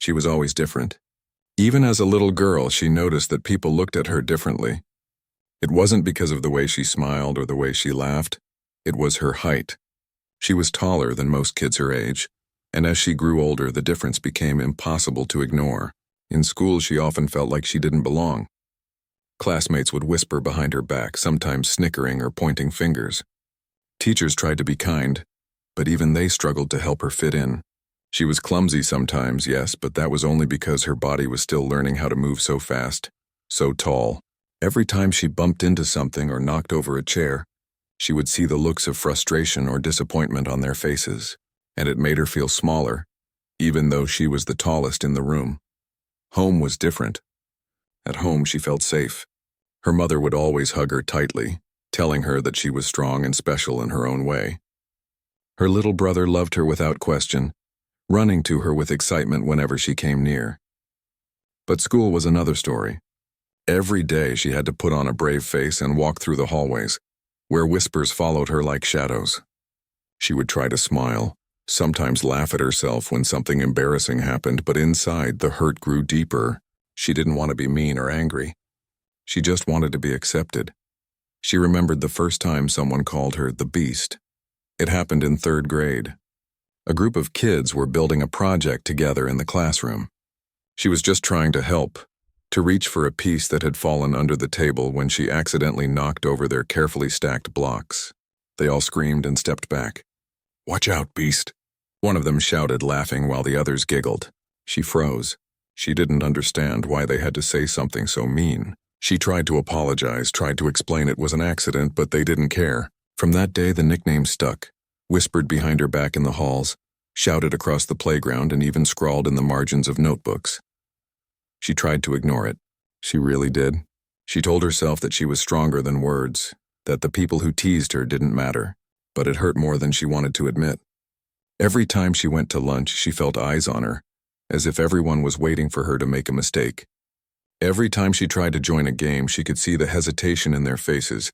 She was always different. Even as a little girl, she noticed that people looked at her differently. It wasn't because of the way she smiled or the way she laughed. It was her height. She was taller than most kids her age, and as she grew older, the difference became impossible to ignore. In school, she often felt like she didn't belong. Classmates would whisper behind her back, sometimes snickering or pointing fingers. Teachers tried to be kind, but even they struggled to help her fit in. She was clumsy sometimes, yes, but that was only because her body was still learning how to move so fast, so tall. Every time she bumped into something or knocked over a chair, she would see the looks of frustration or disappointment on their faces, and it made her feel smaller, even though she was the tallest in the room. Home was different. At home, she felt safe. Her mother would always hug her tightly, telling her that she was strong and special in her own way. Her little brother loved her without question, running to her with excitement whenever she came near. But school was another story. Every day she had to put on a brave face and walk through the hallways, where whispers followed her like shadows. She would try to smile, sometimes laugh at herself when something embarrassing happened, but inside the hurt grew deeper. She didn't want to be mean or angry. She just wanted to be accepted. She remembered the first time someone called her the Beast. It happened in 3rd grade. A group of kids were building a project together in the classroom. She was just trying to help, to reach for a piece that had fallen under the table when she accidentally knocked over their carefully stacked blocks. They all screamed and stepped back. "Watch out, Beast," one of them shouted, laughing while the others giggled. She froze. She didn't understand why they had to say something so mean. She tried to apologize, tried to explain it was an accident, but they didn't care. From that day, the nickname stuck, whispered behind her back in the halls, shouted across the playground, and even scrawled in the margins of notebooks. She tried to ignore it. She really did. She told herself that she was stronger than words, that the people who teased her didn't matter, but it hurt more than she wanted to admit. Every time she went to lunch, she felt eyes on her, as if everyone was waiting for her to make a mistake. Every time she tried to join a game, she could see the hesitation in their faces,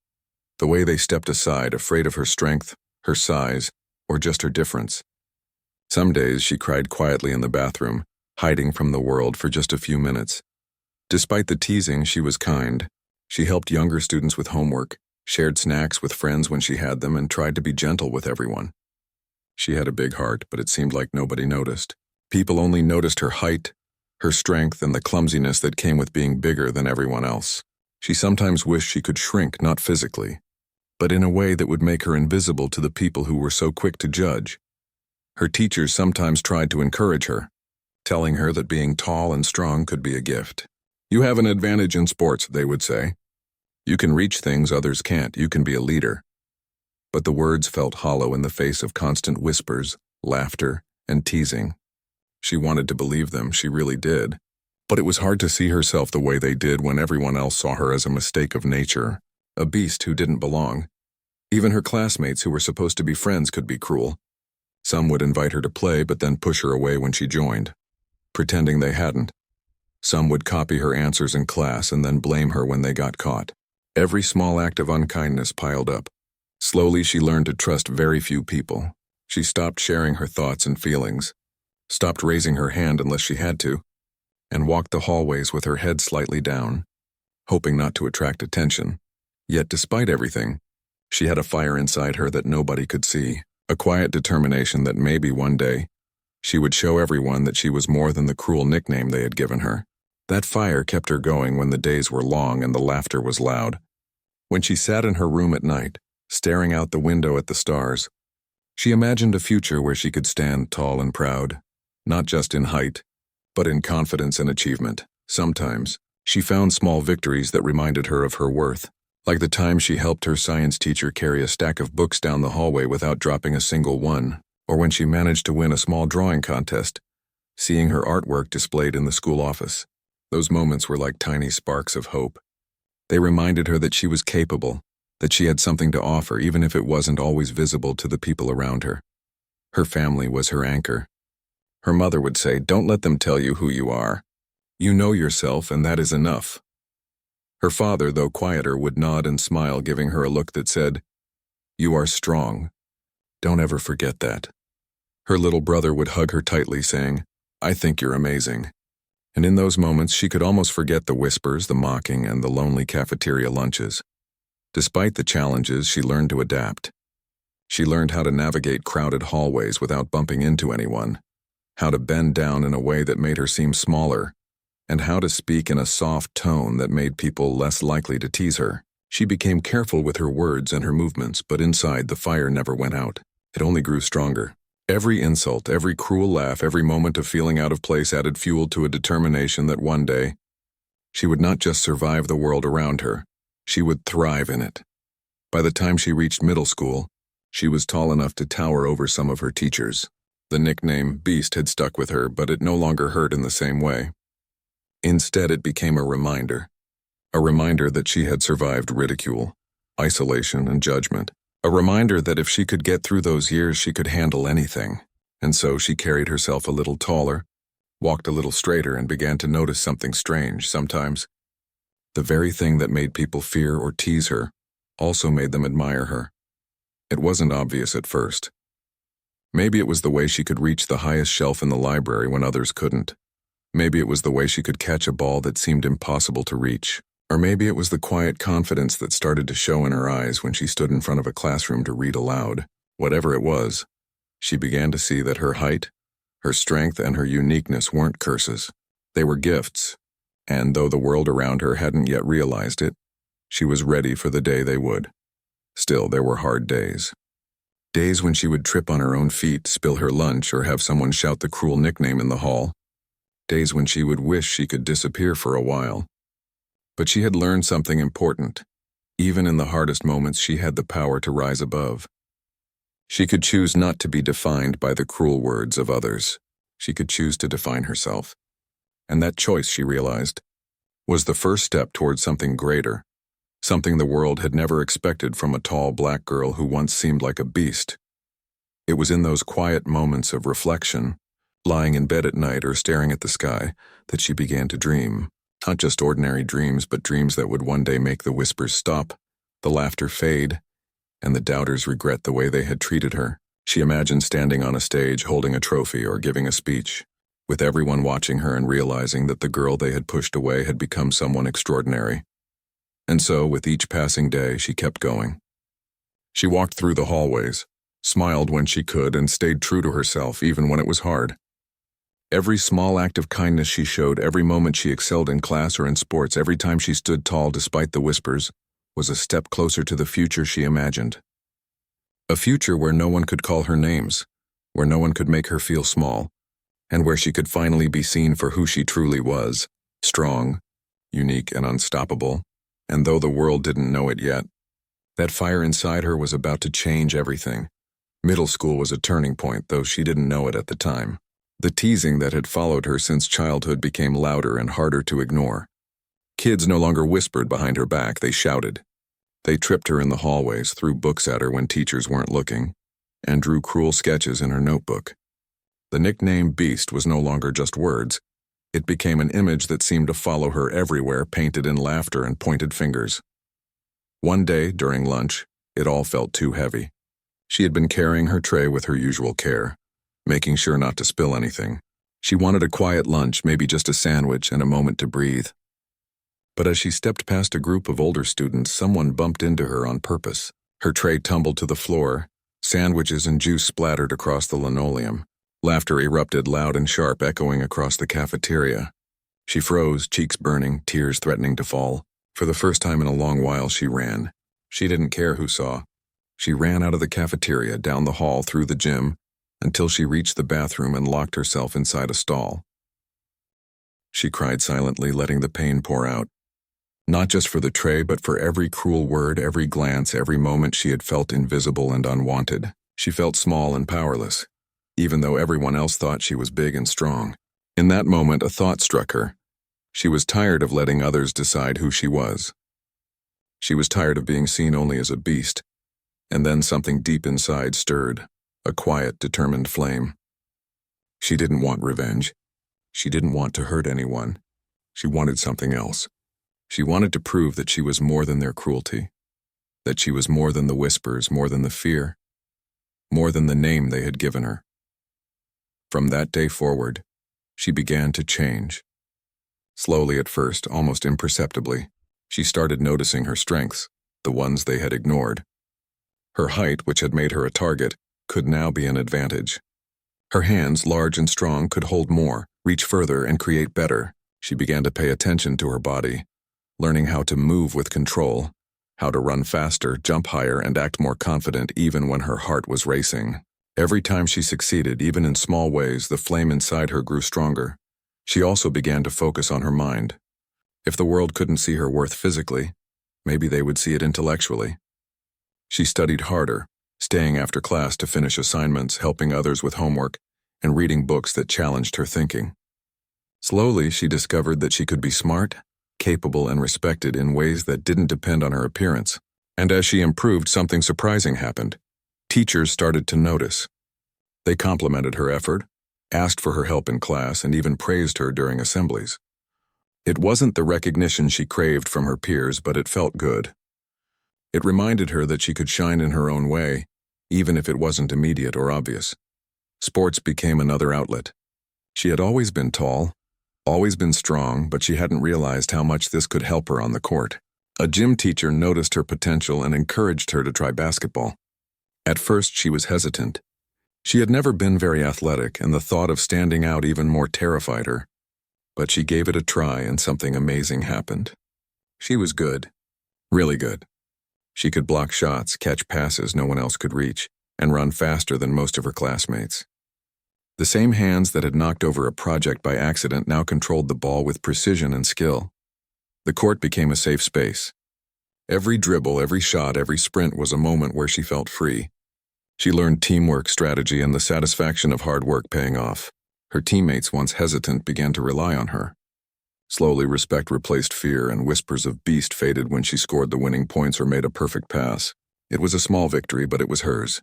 the way they stepped aside, afraid of her strength, her size, or just her difference. Some days she cried quietly in the bathroom, hiding from the world for just a few minutes. Despite the teasing, she was kind. She helped younger students with homework, shared snacks with friends when she had them, and tried to be gentle with everyone. She had a big heart, but it seemed like nobody noticed. People only noticed her height, her strength, and the clumsiness that came with being bigger than everyone else. She sometimes wished she could shrink, not physically, but in a way that would make her invisible to the people who were so quick to judge. Her teachers sometimes tried to encourage her, telling her that being tall and strong could be a gift. "You have an advantage in sports," they would say. "You can reach things others can't. You can be a leader." But the words felt hollow in the face of constant whispers, laughter, and teasing. She wanted to believe them, she really did. But it was hard to see herself the way they did when everyone else saw her as a mistake of nature, a beast who didn't belong. Even her classmates who were supposed to be friends could be cruel. Some would invite her to play but then push her away when she joined, pretending they hadn't. Some would copy her answers in class and then blame her when they got caught. Every small act of unkindness piled up. Slowly, she learned to trust very few people. She stopped sharing her thoughts and feelings, stopped raising her hand unless she had to, and walked the hallways with her head slightly down, hoping not to attract attention. Yet despite everything, she had a fire inside her that nobody could see, a quiet determination that maybe one day she would show everyone that she was more than the cruel nickname they had given her. That fire kept her going when the days were long and the laughter was loud. When she sat in her room at night, staring out the window at the stars, she imagined a future where she could stand tall and proud, not just in height, but in confidence and achievement. Sometimes, she found small victories that reminded her of her worth, like the time she helped her science teacher carry a stack of books down the hallway without dropping a single one, or when she managed to win a small drawing contest, seeing her artwork displayed in the school office. Those moments were like tiny sparks of hope. They reminded her that she was capable, that she had something to offer even if it wasn't always visible to the people around her. Her family was her anchor. Her mother would say, "Don't let them tell you who you are. You know yourself, and that is enough." Her father, though quieter, would nod and smile, giving her a look that said, "You are strong. Don't ever forget that." Her little brother would hug her tightly, saying, I think you're amazing. And in those moments, she could almost forget the whispers, the mocking, and the lonely cafeteria lunches. Despite the challenges, she learned to adapt. She learned how to navigate crowded hallways without bumping into anyone, how to bend down in a way that made her seem smaller, and how to speak in a soft tone that made people less likely to tease her. She became careful with her words and her movements, but inside the fire never went out. It only grew stronger. Every insult, every cruel laugh, every moment of feeling out of place added fuel to a determination that one day, she would not just survive the world around her, she would thrive in it. By the time she reached middle school, she was tall enough to tower over some of her teachers. The nickname Beast had stuck with her, but it no longer hurt in the same way. Instead, it became a reminder that she had survived ridicule, isolation, and judgment. A reminder that if she could get through those years, she could handle anything. And so she carried herself a little taller, walked a little straighter, and began to notice something strange. Sometimes, the very thing that made people fear or tease her also made them admire her. It wasn't obvious at first. Maybe it was the way she could reach the highest shelf in the library when others couldn't. Maybe it was the way she could catch a ball that seemed impossible to reach. Or maybe it was the quiet confidence that started to show in her eyes when she stood in front of a classroom to read aloud. Whatever it was, she began to see that her height, her strength, and her uniqueness weren't curses. They were gifts. And though the world around her hadn't yet realized it, she was ready for the day they would. Still, there were hard days. Days when she would trip on her own feet, spill her lunch, or have someone shout the cruel nickname in the hall. Days when she would wish she could disappear for a while. But she had learned something important. Even in the hardest moments, she had the power to rise above. She could choose not to be defined by the cruel words of others. She could choose to define herself. And that choice, she realized, was the first step towards something greater, something the world had never expected from a tall black girl who once seemed like a beast. It was in those quiet moments of reflection, lying in bed at night or staring at the sky, that she began to dream. Not just ordinary dreams, but dreams that would one day make the whispers stop, the laughter fade, and the doubters regret the way they had treated her. She imagined standing on a stage holding a trophy or giving a speech, with everyone watching her and realizing that the girl they had pushed away had become someone extraordinary. And so, with each passing day, she kept going. She walked through the hallways, smiled when she could, and stayed true to herself even when it was hard. Every small act of kindness she showed, every moment she excelled in class or in sports, every time she stood tall despite the whispers, was a step closer to the future she imagined. A future where no one could call her names, where no one could make her feel small, and where she could finally be seen for who she truly was, strong, unique, and unstoppable. And though the world didn't know it yet, that fire inside her was about to change everything. Middle school was a turning point, though she didn't know it at the time. The teasing that had followed her since childhood became louder and harder to ignore. Kids no longer whispered behind her back, they shouted. They tripped her in the hallways, threw books at her when teachers weren't looking, and drew cruel sketches in her notebook. The nickname Beast was no longer just words. It became an image that seemed to follow her everywhere, painted in laughter and pointed fingers. One day, during lunch, it all felt too heavy. She had been carrying her tray with her usual care, making sure not to spill anything. She wanted a quiet lunch, maybe just a sandwich and a moment to breathe. But as she stepped past a group of older students, someone bumped into her on purpose. Her tray tumbled to the floor, sandwiches and juice splattered across the linoleum. Laughter erupted loud and sharp, echoing across the cafeteria. She froze, cheeks burning, tears threatening to fall. For the first time in a long while, she ran. She didn't care who saw. She ran out of the cafeteria, down the hall, through the gym, until she reached the bathroom and locked herself inside a stall. She cried silently, letting the pain pour out. Not just for the tray, but for every cruel word, every glance, every moment she had felt invisible and unwanted. She felt small and powerless, even though everyone else thought she was big and strong. In that moment, a thought struck her. She was tired of letting others decide who she was. She was tired of being seen only as a beast. And then something deep inside stirred, a quiet, determined flame. She didn't want revenge. She didn't want to hurt anyone. She wanted something else. She wanted to prove that she was more than their cruelty, that she was more than the whispers, more than the fear, more than the name they had given her. From that day forward, She began to change. Slowly at first, almost imperceptibly, she started noticing her strengths, the ones they had ignored. Her height, which had made her a target, could now be an advantage. Her hands, large and strong, could hold more, reach further, and create better. She began to pay attention to her body, learning how to move with control, how to run faster, jump higher, and act more confident even when her heart was racing. Every time she succeeded, even in small ways, the flame inside her grew stronger. She also began to focus on her mind. If the world couldn't see her worth physically, maybe they would see it intellectually. She studied harder, staying after class to finish assignments, helping others with homework, and reading books that challenged her thinking. Slowly, she discovered that she could be smart, capable, and respected in ways that didn't depend on her appearance. And as she improved, something surprising happened. Teachers started to notice. They complimented her effort, asked for her help in class, and even praised her during assemblies. It wasn't the recognition she craved from her peers, but it felt good. It reminded her that she could shine in her own way, even if it wasn't immediate or obvious. Sports became another outlet. She had always been tall, always been strong, but she hadn't realized how much this could help her on the court. A gym teacher noticed her potential and encouraged her to try basketball. At first, she was hesitant. She had never been very athletic, and the thought of standing out even more terrified her. But she gave it a try, and something amazing happened. She was good. Really good. She could block shots, catch passes no one else could reach, and run faster than most of her classmates. The same hands that had knocked over a project by accident now controlled the ball with precision and skill. The court became a safe space. Every dribble, every shot, every sprint was a moment where she felt free. She learned teamwork, strategy, and the satisfaction of hard work paying off. Her teammates, once hesitant, began to rely on her. Slowly, respect replaced fear, and whispers of beast faded when she scored the winning points or made a perfect pass. It was a small victory, but it was hers.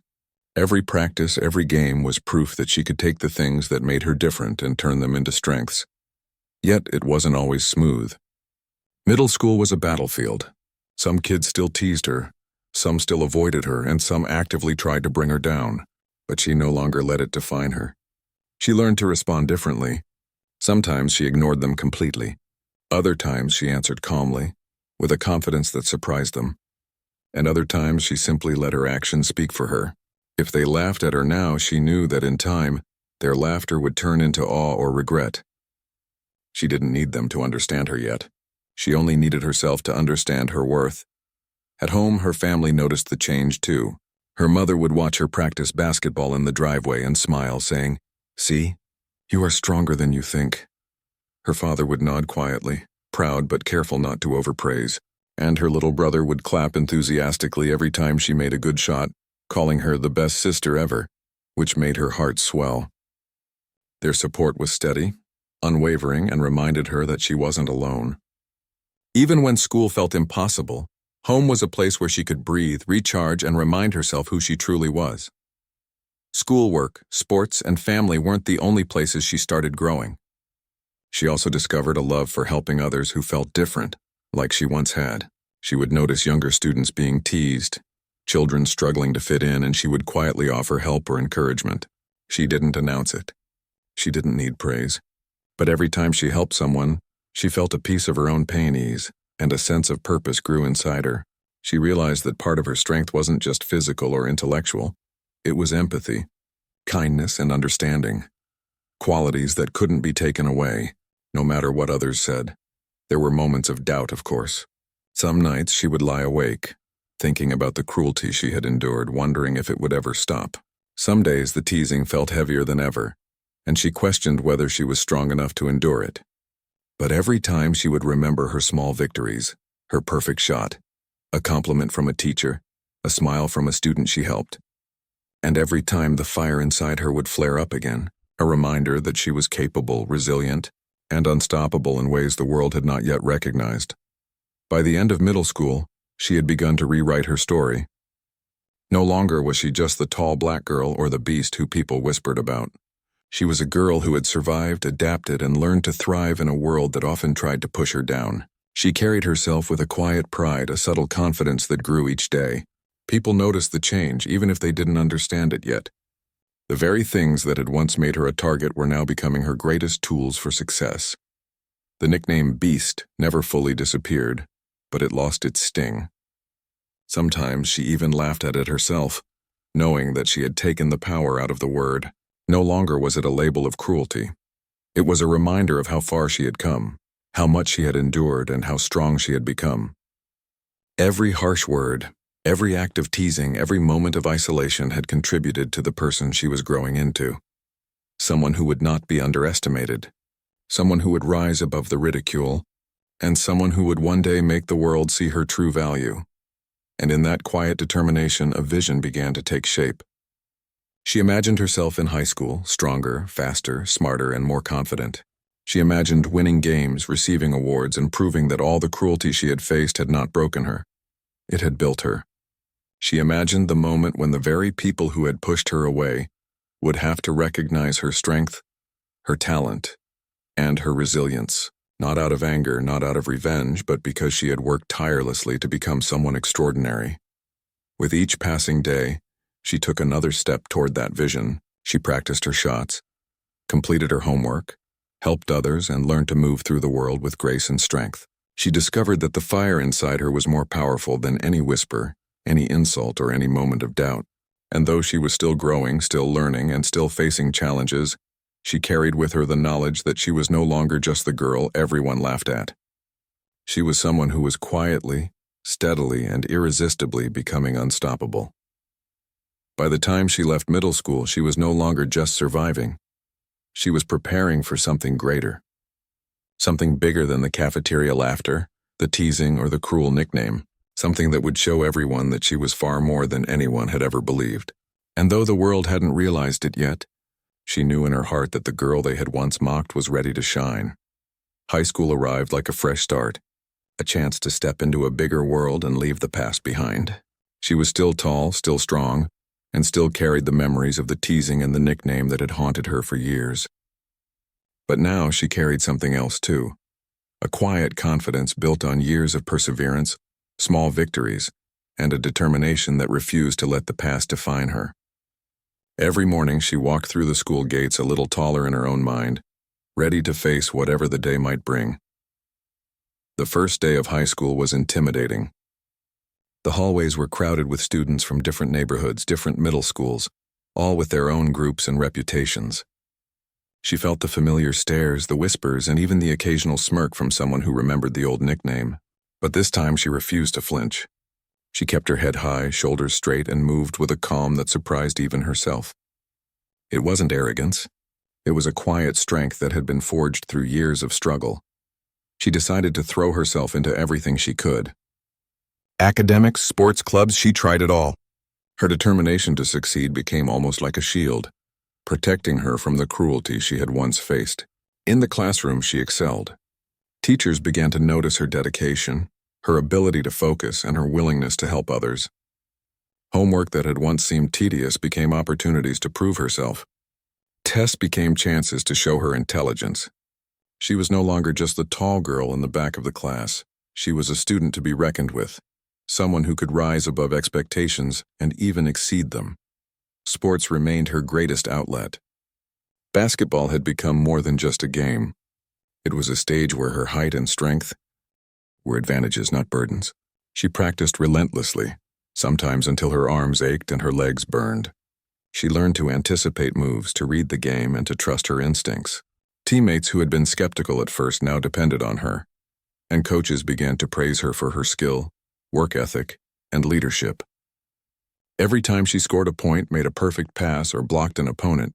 Every practice, every game was proof that she could take the things that made her different and turn them into strengths. Yet it wasn't always smooth. Middle school was a battlefield. Some kids still teased her, some still avoided her, and some actively tried to bring her down, but she no longer let it define her. She learned to respond differently. Sometimes she ignored them completely. Other times she answered calmly, with a confidence that surprised them. And other times she simply let her actions speak for her. If they laughed at her now, she knew that in time, their laughter would turn into awe or regret. She didn't need them to understand her yet. She only needed herself to understand her worth. At home, her family noticed the change too. Her mother would watch her practice basketball in the driveway and smile, saying, "See, you are stronger than you think." Her father would nod quietly, proud but careful not to overpraise, and her little brother would clap enthusiastically every time she made a good shot, calling her the best sister ever, which made her heart swell. Their support was steady, unwavering, and reminded her that she wasn't alone. Even when school felt impossible, home was a place where she could breathe, recharge, and remind herself who she truly was. Schoolwork, sports, and family weren't the only places she started growing. She also discovered a love for helping others who felt different, like she once had. She would notice younger students being teased, children struggling to fit in, and she would quietly offer help or encouragement. She didn't announce it. She didn't need praise. But every time she helped someone, she felt a piece of her own pain ease, and a sense of purpose grew inside her. She realized that part of her strength wasn't just physical or intellectual. It was empathy, kindness, and understanding. Qualities that couldn't be taken away, no matter what others said. There were moments of doubt, of course. Some nights she would lie awake, thinking about the cruelty she had endured, wondering if it would ever stop. Some days the teasing felt heavier than ever, and she questioned whether she was strong enough to endure it. But every time she would remember her small victories, her perfect shot, a compliment from a teacher, a smile from a student she helped. And every time the fire inside her would flare up again, a reminder that she was capable, resilient, and unstoppable in ways the world had not yet recognized. By the end of middle school, she had begun to rewrite her story. No longer was she just the tall black girl or the beast who people whispered about. She was a girl who had survived, adapted, and learned to thrive in a world that often tried to push her down. She carried herself with a quiet pride, a subtle confidence that grew each day. People noticed the change, even if they didn't understand it yet. The very things that had once made her a target were now becoming her greatest tools for success. The nickname Beast never fully disappeared, but it lost its sting. Sometimes she even laughed at it herself, knowing that she had taken the power out of the word. No longer was it a label of cruelty. It was a reminder of how far she had come, how much she had endured, and how strong she had become. Every harsh word, every act of teasing, every moment of isolation had contributed to the person she was growing into. Someone who would not be underestimated, someone who would rise above the ridicule, and someone who would one day make the world see her true value. And in that quiet determination, a vision began to take shape. She imagined herself in high school, stronger, faster, smarter, and more confident. She imagined winning games, receiving awards, and proving that all the cruelty she had faced had not broken her. It had built her. She imagined the moment when the very people who had pushed her away would have to recognize her strength, her talent, and her resilience. Not out of anger, not out of revenge, but because she had worked tirelessly to become someone extraordinary. With each passing day, she took another step toward that vision. She practiced her shots, completed her homework, helped others, and learned to move through the world with grace and strength. She discovered that the fire inside her was more powerful than any whisper, any insult, or any moment of doubt. And though she was still growing, still learning, and still facing challenges, she carried with her the knowledge that she was no longer just the girl everyone laughed at. She was someone who was quietly, steadily, and irresistibly becoming unstoppable. By the time she left middle school, she was no longer just surviving. She was preparing for something greater. Something bigger than the cafeteria laughter, the teasing, or the cruel nickname. Something that would show everyone that she was far more than anyone had ever believed. And though the world hadn't realized it yet, she knew in her heart that the girl they had once mocked was ready to shine. High school arrived like a fresh start, a chance to step into a bigger world and leave the past behind. She was still tall, still strong, and still carried the memories of the teasing and the nickname that had haunted her for years. But now she carried something else too, a quiet confidence built on years of perseverance, small victories, and a determination that refused to let the past define her. Every morning she walked through the school gates a little taller in her own mind, ready to face whatever the day might bring. The first day of high school was intimidating. The hallways were crowded with students from different neighborhoods, different middle schools, all with their own groups and reputations. She felt the familiar stares, the whispers, and even the occasional smirk from someone who remembered the old nickname. But this time she refused to flinch. She kept her head high, shoulders straight, and moved with a calm that surprised even herself. It wasn't arrogance. It was a quiet strength that had been forged through years of struggle. She decided to throw herself into everything she could. Academics, sports, clubs, she tried it all. Her determination to succeed became almost like a shield, protecting her from the cruelty she had once faced. In the classroom, she excelled. Teachers began to notice her dedication, her ability to focus, and her willingness to help others. Homework that had once seemed tedious became opportunities to prove herself. Tests became chances to show her intelligence. She was no longer just the tall girl in the back of the class. She was a student to be reckoned with, someone who could rise above expectations and even exceed them. Sports remained her greatest outlet. Basketball had become more than just a game. It was a stage where her height and strength were advantages, not burdens. She practiced relentlessly, sometimes until her arms ached and her legs burned. She learned to anticipate moves, to read the game, and to trust her instincts. Teammates who had been skeptical at first now depended on her, and coaches began to praise her for her skill, work ethic, and leadership. Every time she scored a point, made a perfect pass, or blocked an opponent,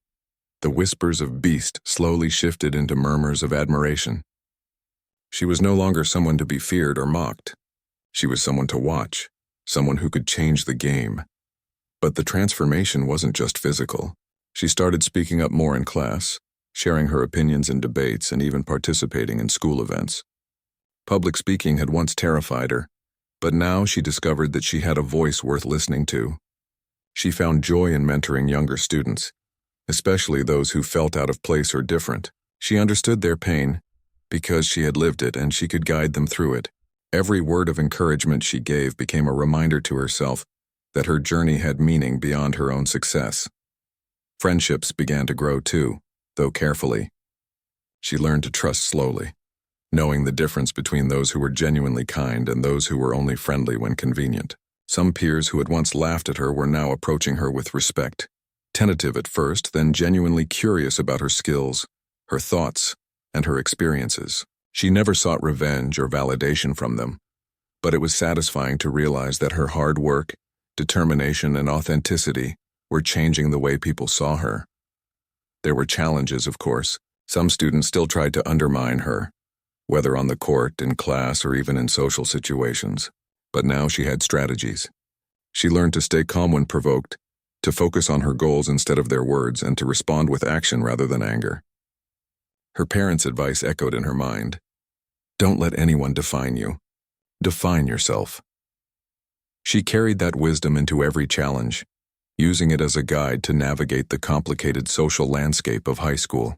the whispers of Beast slowly shifted into murmurs of admiration. She was no longer someone to be feared or mocked. She was someone to watch, someone who could change the game. But the transformation wasn't just physical. She started speaking up more in class, sharing her opinions in debates, and even participating in school events. Public speaking had once terrified her, but now she discovered that she had a voice worth listening to. She found joy in mentoring younger students, especially those who felt out of place or different. She understood their pain because she had lived it, and she could guide them through it. Every word of encouragement she gave became a reminder to herself that her journey had meaning beyond her own success. Friendships began to grow too, though carefully. She learned to trust slowly, knowing the difference between those who were genuinely kind and those who were only friendly when convenient. Some peers who had once laughed at her were now approaching her with respect, tentative at first, then genuinely curious about her skills, her thoughts, and her experiences. She never sought revenge or validation from them, but it was satisfying to realize that her hard work, determination, and authenticity were changing the way people saw her. There were challenges, of course. Some students still tried to undermine her, whether on the court, in class, or even in social situations. But now she had strategies. She learned to stay calm when provoked, to focus on her goals instead of their words, and to respond with action rather than anger. Her parents' advice echoed in her mind. Don't let anyone define you. Define yourself. She carried that wisdom into every challenge, using it as a guide to navigate the complicated social landscape of high school.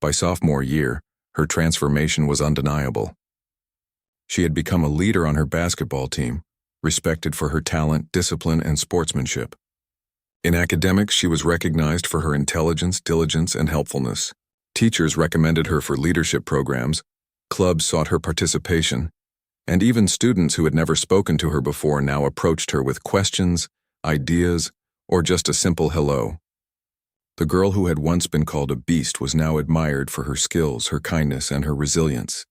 By sophomore year, her transformation was undeniable. She had become a leader on her basketball team, respected for her talent, discipline, and sportsmanship. In academics, she was recognized for her intelligence, diligence, and helpfulness. Teachers recommended her for leadership programs, clubs sought her participation, and even students who had never spoken to her before now approached her with questions, ideas, or just a simple hello. The girl who had once been called a beast was now admired for her skills, her kindness, and her resilience.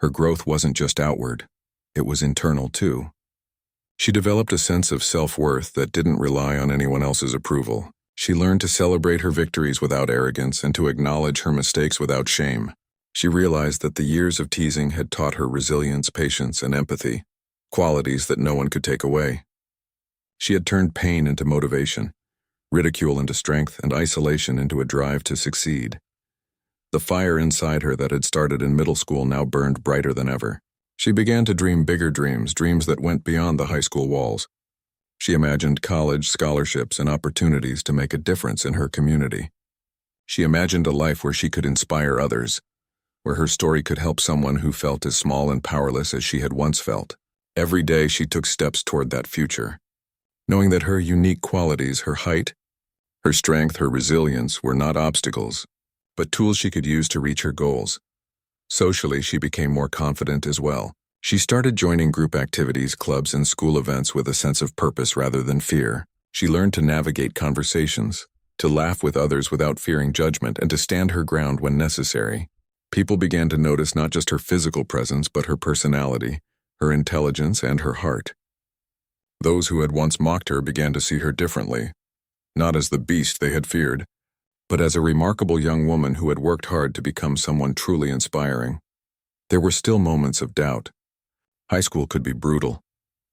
Her growth wasn't just outward, it was internal too. She developed a sense of self-worth that didn't rely on anyone else's approval. She learned to celebrate her victories without arrogance and to acknowledge her mistakes without shame. She realized that the years of teasing had taught her resilience, patience, and empathy, qualities that no one could take away. She had turned pain into motivation, ridicule into strength, and isolation into a drive to succeed. The fire inside her that had started in middle school now burned brighter than ever. She began to dream bigger dreams, dreams that went beyond the high school walls. She imagined college, scholarships, and opportunities to make a difference in her community. She imagined a life where she could inspire others, where her story could help someone who felt as small and powerless as she had once felt. Every day she took steps toward that future, knowing that her unique qualities, her height, her strength, her resilience were not obstacles, but tools she could use to reach her goals. Socially, she became more confident as well. She started joining group activities, clubs, and school events with a sense of purpose rather than fear. She learned to navigate conversations, to laugh with others without fearing judgment, and to stand her ground when necessary. People began to notice not just her physical presence, but her personality, her intelligence, and her heart. Those who had once mocked her began to see her differently, not as the beast they had feared, but as a remarkable young woman who had worked hard to become someone truly inspiring. There were still moments of doubt. High school could be brutal,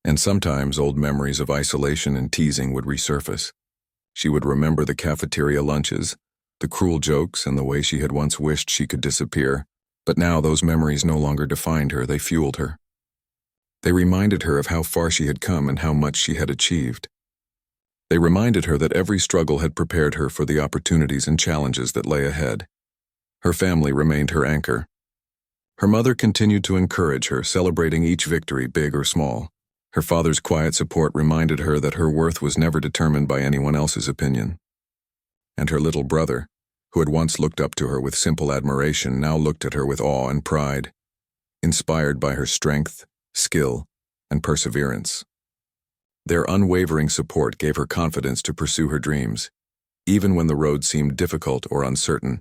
and sometimes old memories of isolation and teasing would resurface. She would remember the cafeteria lunches, the cruel jokes, and the way she had once wished she could disappear. But now those memories no longer defined her, they fueled her. They reminded her of how far she had come and how much she had achieved. They reminded her that every struggle had prepared her for the opportunities and challenges that lay ahead. Her family remained her anchor. Her mother continued to encourage her, celebrating each victory, big or small. Her father's quiet support reminded her that her worth was never determined by anyone else's opinion. And her little brother, who had once looked up to her with simple admiration, now looked at her with awe and pride, inspired by her strength, skill, and perseverance. Their unwavering support gave her confidence to pursue her dreams, even when the road seemed difficult or uncertain.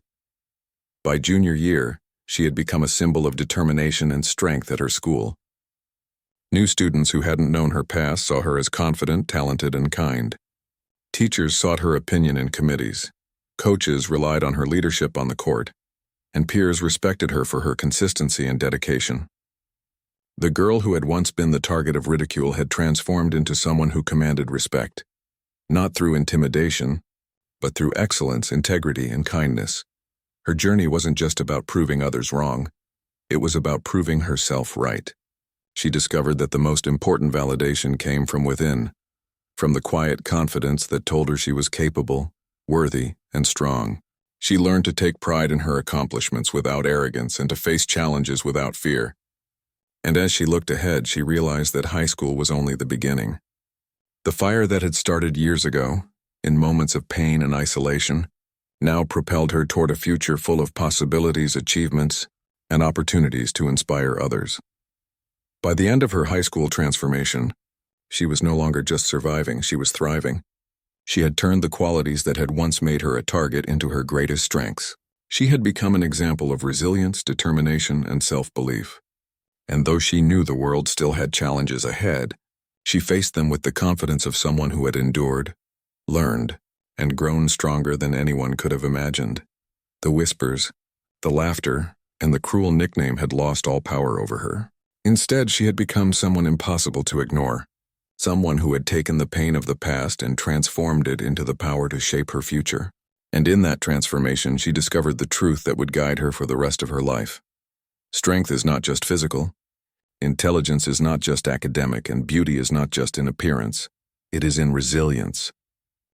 By junior year, she had become a symbol of determination and strength at her school. New students who hadn't known her past saw her as confident, talented, and kind. Teachers sought her opinion in committees. Coaches relied on her leadership on the court, and peers respected her for her consistency and dedication. The girl who had once been the target of ridicule had transformed into someone who commanded respect, not through intimidation, but through excellence, integrity, and kindness. Her journey wasn't just about proving others wrong, it was about proving herself right. She discovered that the most important validation came from within, from the quiet confidence that told her she was capable, worthy, and strong. She learned to take pride in her accomplishments without arrogance and to face challenges without fear. And as she looked ahead, she realized that high school was only the beginning. The fire that had started years ago, in moments of pain and isolation, now propelled her toward a future full of possibilities, achievements, and opportunities to inspire others. By the end of her high school transformation, she was no longer just surviving, she was thriving. She had turned the qualities that had once made her a target into her greatest strengths. She had become an example of resilience, determination, and self-belief. And though she knew the world still had challenges ahead, she faced them with the confidence of someone who had endured, learned, and grown stronger than anyone could have imagined. The whispers, the laughter, and the cruel nickname had lost all power over her. Instead, she had become someone impossible to ignore, someone who had taken the pain of the past and transformed it into the power to shape her future. And in that transformation, she discovered the truth that would guide her for the rest of her life. Strength is not just physical. Intelligence is not just academic, and beauty is not just in appearance. It is in resilience,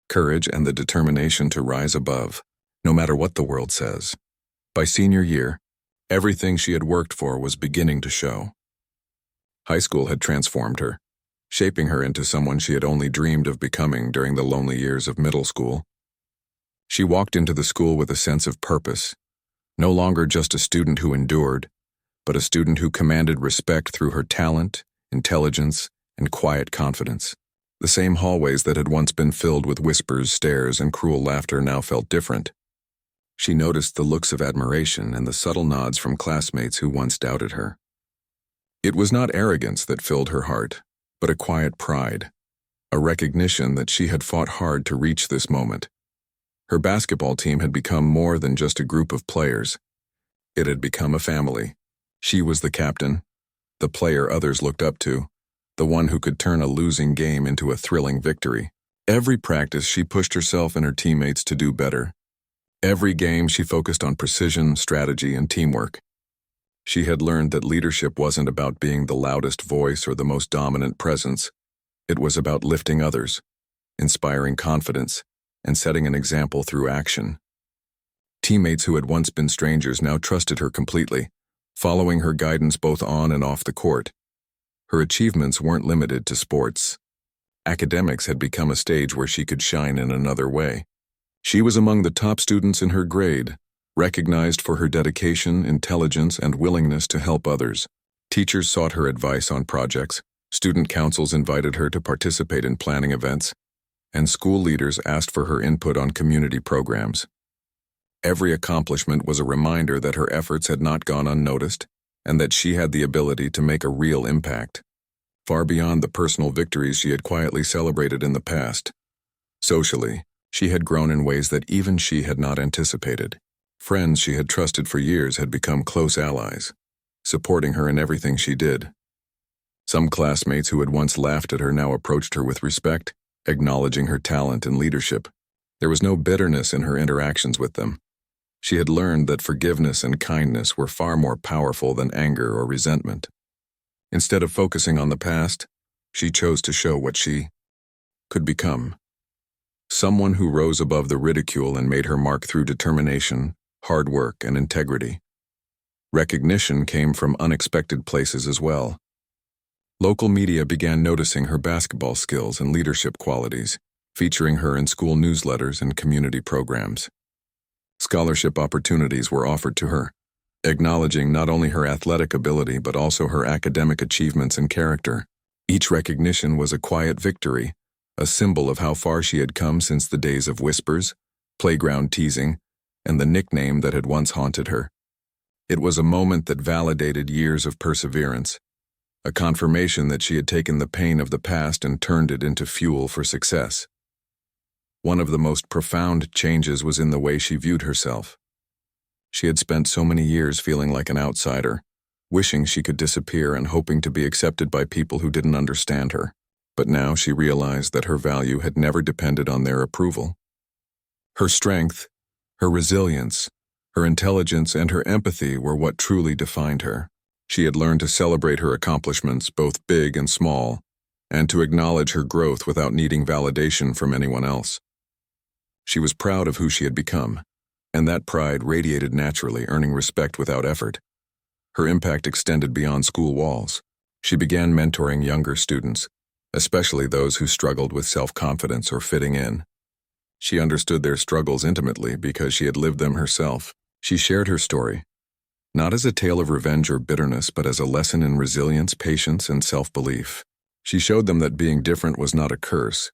courage, and the determination to rise above, no matter what the world says. By senior year, everything she had worked for was beginning to show. High school had transformed her, shaping her into someone she had only dreamed of becoming during the lonely years of middle school. She walked into the school with a sense of purpose, no longer just a student who endured, but a student who commanded respect through her talent, intelligence, and quiet confidence. The same hallways that had once been filled with whispers, stares, and cruel laughter now felt different. She noticed the looks of admiration and the subtle nods from classmates who once doubted her. It was not arrogance that filled her heart, but a quiet pride, a recognition that she had fought hard to reach this moment. Her basketball team had become more than just a group of players. It had become a family. She was the captain, the player others looked up to, the one who could turn a losing game into a thrilling victory. Every practice, she pushed herself and her teammates to do better. Every game, she focused on precision, strategy, and teamwork. She had learned that leadership wasn't about being the loudest voice or the most dominant presence. It was about lifting others, inspiring confidence, and setting an example through action. Teammates who had once been strangers now trusted her completely, following her guidance both on and off the court. Her achievements weren't limited to sports. Academics had become a stage where she could shine in another way. She was among the top students in her grade, recognized for her dedication, intelligence, and willingness to help others. Teachers sought her advice on projects, student councils invited her to participate in planning events, and school leaders asked for her input on community programs. Every accomplishment was a reminder that her efforts had not gone unnoticed, and that she had the ability to make a real impact, far beyond the personal victories she had quietly celebrated in the past. Socially, she had grown in ways that even she had not anticipated. Friends she had trusted for years had become close allies, supporting her in everything she did. Some classmates who had once laughed at her now approached her with respect, acknowledging her talent and leadership. There was no bitterness in her interactions with them. She had learned that forgiveness and kindness were far more powerful than anger or resentment. Instead of focusing on the past, she chose to show what she could become. Someone who rose above the ridicule and made her mark through determination, hard work, and integrity. Recognition came from unexpected places as well. Local media began noticing her basketball skills and leadership qualities, featuring her in school newsletters and community programs. Scholarship opportunities were offered to her, acknowledging not only her athletic ability but also her academic achievements and character. Each recognition was a quiet victory, a symbol of how far she had come since the days of whispers, playground teasing, and the nickname that had once haunted her. It was a moment that validated years of perseverance, a confirmation that she had taken the pain of the past and turned it into fuel for success. One of the most profound changes was in the way she viewed herself. She had spent so many years feeling like an outsider, wishing she could disappear and hoping to be accepted by people who didn't understand her. But now she realized that her value had never depended on their approval. Her strength, her resilience, her intelligence, and her empathy were what truly defined her. She had learned to celebrate her accomplishments, both big and small, and to acknowledge her growth without needing validation from anyone else. She was proud of who she had become, and that pride radiated naturally, earning respect without effort. Her impact extended beyond school walls. She began mentoring younger students, especially those who struggled with self-confidence or fitting in. She understood their struggles intimately because she had lived them herself. She shared her story, not as a tale of revenge or bitterness, but as a lesson in resilience, patience, and self-belief. She showed them that being different was not a curse.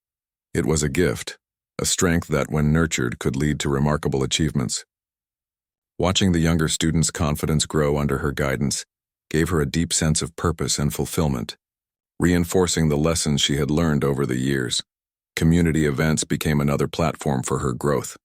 It was a gift, a strength that, when nurtured, could lead to remarkable achievements. Watching the younger students' confidence grow under her guidance gave her a deep sense of purpose and fulfillment, reinforcing the lessons she had learned over the years. Community events became another platform for her growth.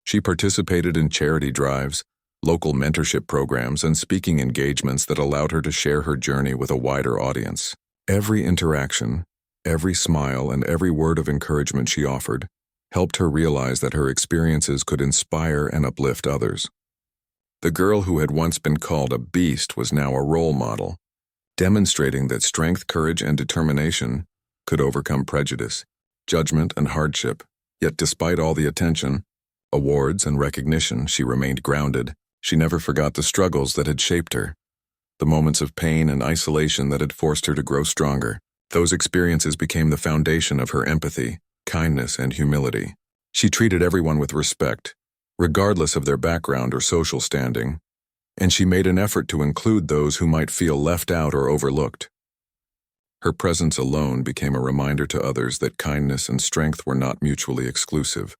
She participated in charity drives, local mentorship programs, and speaking engagements that allowed her to share her journey with a wider audience. Every interaction, every smile, and every word of encouragement she offered helped her realize that her experiences could inspire and uplift others. The girl who had once been called a beast was now a role model, demonstrating that strength, courage, and determination could overcome prejudice, judgment, and hardship. Yet despite all the attention, awards, and recognition, she remained grounded. She never forgot the struggles that had shaped her, the moments of pain and isolation that had forced her to grow stronger. Those experiences became the foundation of her empathy, kindness, and humility. She treated everyone with respect, regardless of their background or social standing, and she made an effort to include those who might feel left out or overlooked. Her presence alone became a reminder to others that kindness and strength were not mutually exclusive.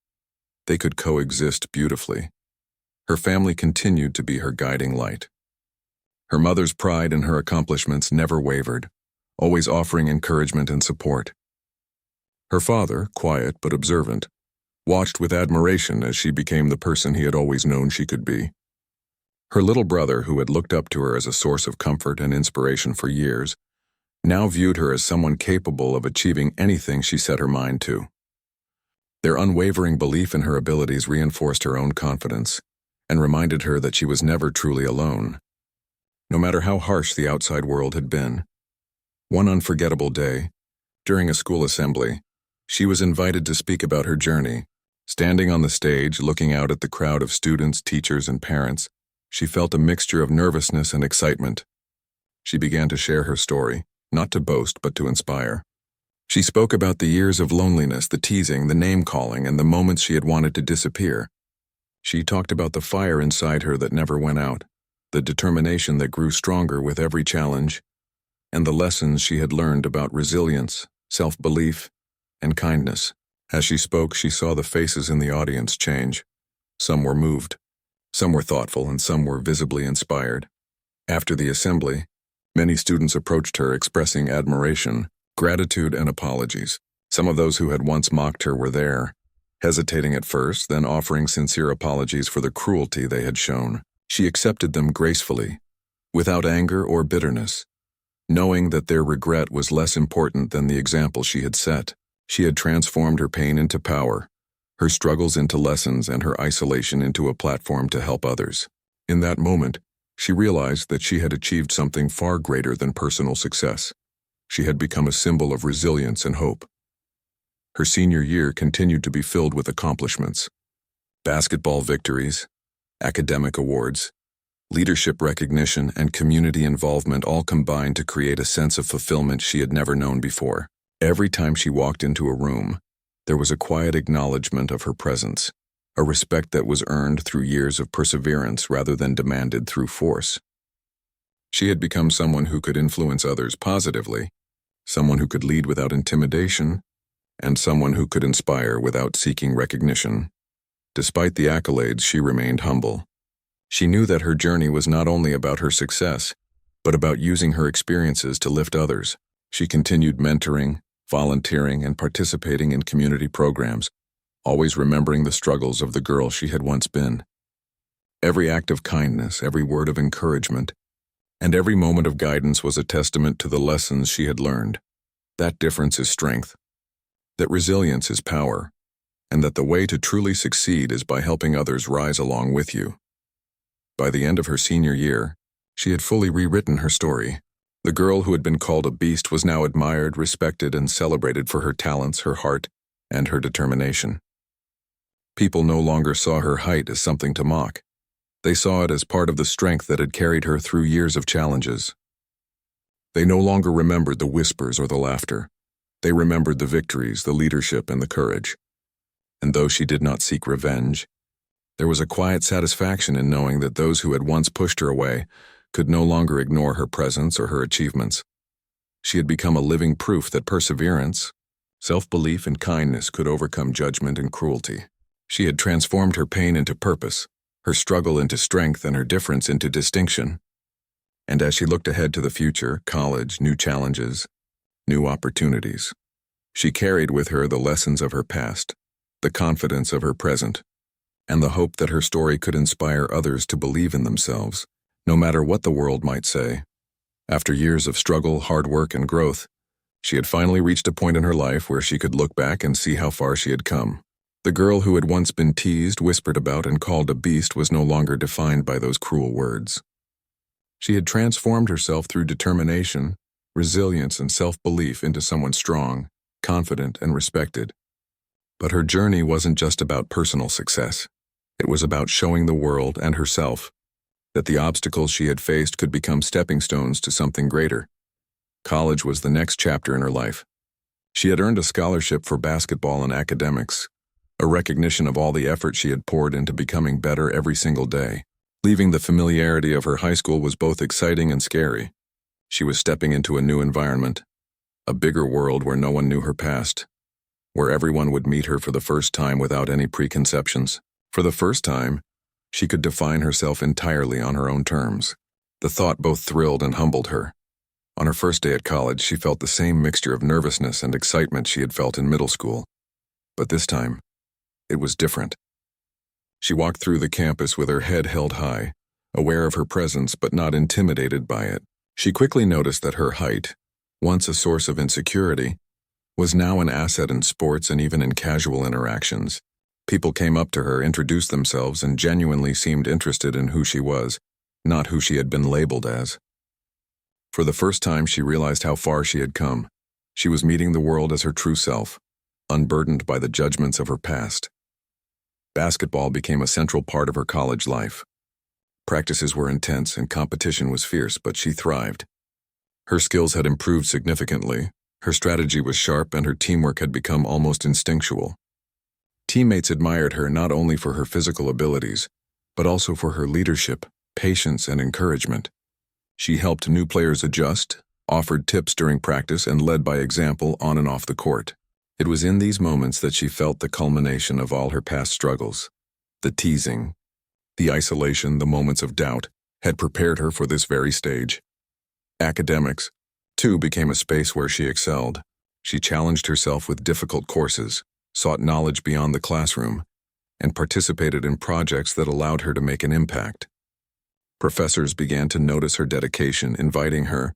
They could coexist beautifully. Her family continued to be her guiding light. Her mother's pride in her accomplishments never wavered, always offering encouragement and support. Her father, quiet but observant, watched with admiration as she became the person he had always known she could be. Her little brother, who had looked up to her as a source of comfort and inspiration for years, now viewed her as someone capable of achieving anything she set her mind to. Their unwavering belief in her abilities reinforced her own confidence and reminded her that she was never truly alone, no matter how harsh the outside world had been. One unforgettable day, during a school assembly, she was invited to speak about her journey. Standing on the stage, looking out at the crowd of students, teachers, and parents, she felt a mixture of nervousness and excitement. She began to share her story, not to boast, but to inspire. She spoke about the years of loneliness, the teasing, the name-calling, and the moments she had wanted to disappear. She talked about the fire inside her that never went out, the determination that grew stronger with every challenge, and the lessons she had learned about resilience, self-belief, and kindness. As she spoke, she saw the faces in the audience change. Some were moved, some were thoughtful, and some were visibly inspired. After the assembly, many students approached her expressing admiration, gratitude, and apologies. Some of those who had once mocked her were there, hesitating at first, then offering sincere apologies for the cruelty they had shown. She accepted them gracefully, without anger or bitterness, knowing that their regret was less important than the example she had set. She had transformed her pain into power, her struggles into lessons, and her isolation into a platform to help others. In that moment, she realized that she had achieved something far greater than personal success. She had become a symbol of resilience and hope. Her senior year continued to be filled with accomplishments: basketball victories, academic awards, leadership recognition, and community involvement all combined to create a sense of fulfillment she had never known before. Every time she walked into a room, there was a quiet acknowledgement of her presence, a respect that was earned through years of perseverance rather than demanded through force. She had become someone who could influence others positively, someone who could lead without intimidation, and someone who could inspire without seeking recognition. Despite the accolades, she remained humble. She knew that her journey was not only about her success, but about using her experiences to lift others. She continued mentoring, volunteering, and participating in community programs, always remembering the struggles of the girl she had once been. Every act of kindness, every word of encouragement, and every moment of guidance was a testament to the lessons she had learned. That difference is strength, that resilience is power, and that the way to truly succeed is by helping others rise along with you. By the end of her senior year, she had fully rewritten her story. The girl who had been called a beast was now admired, respected, and celebrated for her talents, her heart, and her determination. People no longer saw her height as something to mock. They saw it as part of the strength that had carried her through years of challenges. They no longer remembered the whispers or the laughter. They remembered the victories, the leadership, and the courage. And though she did not seek revenge, there was a quiet satisfaction in knowing that those who had once pushed her away could no longer ignore her presence or her achievements. She had become a living proof that perseverance, self-belief, and kindness could overcome judgment and cruelty. She had transformed her pain into purpose, her struggle into strength, and her difference into distinction. And as she looked ahead to the future, college, new challenges, new opportunities, she carried with her the lessons of her past, the confidence of her present, and the hope that her story could inspire others to believe in themselves, no matter what the world might say. After years of struggle, hard work, and growth, she had finally reached a point in her life where she could look back and see how far she had come. The girl who had once been teased, whispered about, and called a beast was no longer defined by those cruel words. She had transformed herself through determination, resilience, and self-belief into someone strong, confident, and respected. But her journey wasn't just about personal success. It was about showing the world and herself that the obstacles she had faced could become stepping stones to something greater. College was the next chapter in her life. She had earned a scholarship for basketball and academics, a recognition of all the effort she had poured into becoming better every single day. Leaving the familiarity of her high school was both exciting and scary. She was stepping into a new environment, a bigger world where no one knew her past, where everyone would meet her for the first time without any preconceptions. For the first time, she could define herself entirely on her own terms. The thought both thrilled and humbled her. On her first day at college, she felt the same mixture of nervousness and excitement she had felt in middle school. But this time, it was different. She walked through the campus with her head held high, aware of her presence but not intimidated by it. She quickly noticed that her height, once a source of insecurity, was now an asset in sports and even in casual interactions. People came up to her, introduced themselves, and genuinely seemed interested in who she was, not who she had been labeled as. For the first time, she realized how far she had come. She was meeting the world as her true self, unburdened by the judgments of her past. Basketball became a central part of her college life. Practices were intense and competition was fierce, but she thrived. Her skills had improved significantly, her strategy was sharp, and her teamwork had become almost instinctual. Teammates admired her not only for her physical abilities, but also for her leadership, patience, and encouragement. She helped new players adjust, offered tips during practice, and led by example on and off the court. It was in these moments that she felt the culmination of all her past struggles. The teasing, the isolation, the moments of doubt had prepared her for this very stage. Academics, too, became a space where she excelled. She challenged herself with difficult courses, sought knowledge beyond the classroom, and participated in projects that allowed her to make an impact. Professors began to notice her dedication, inviting her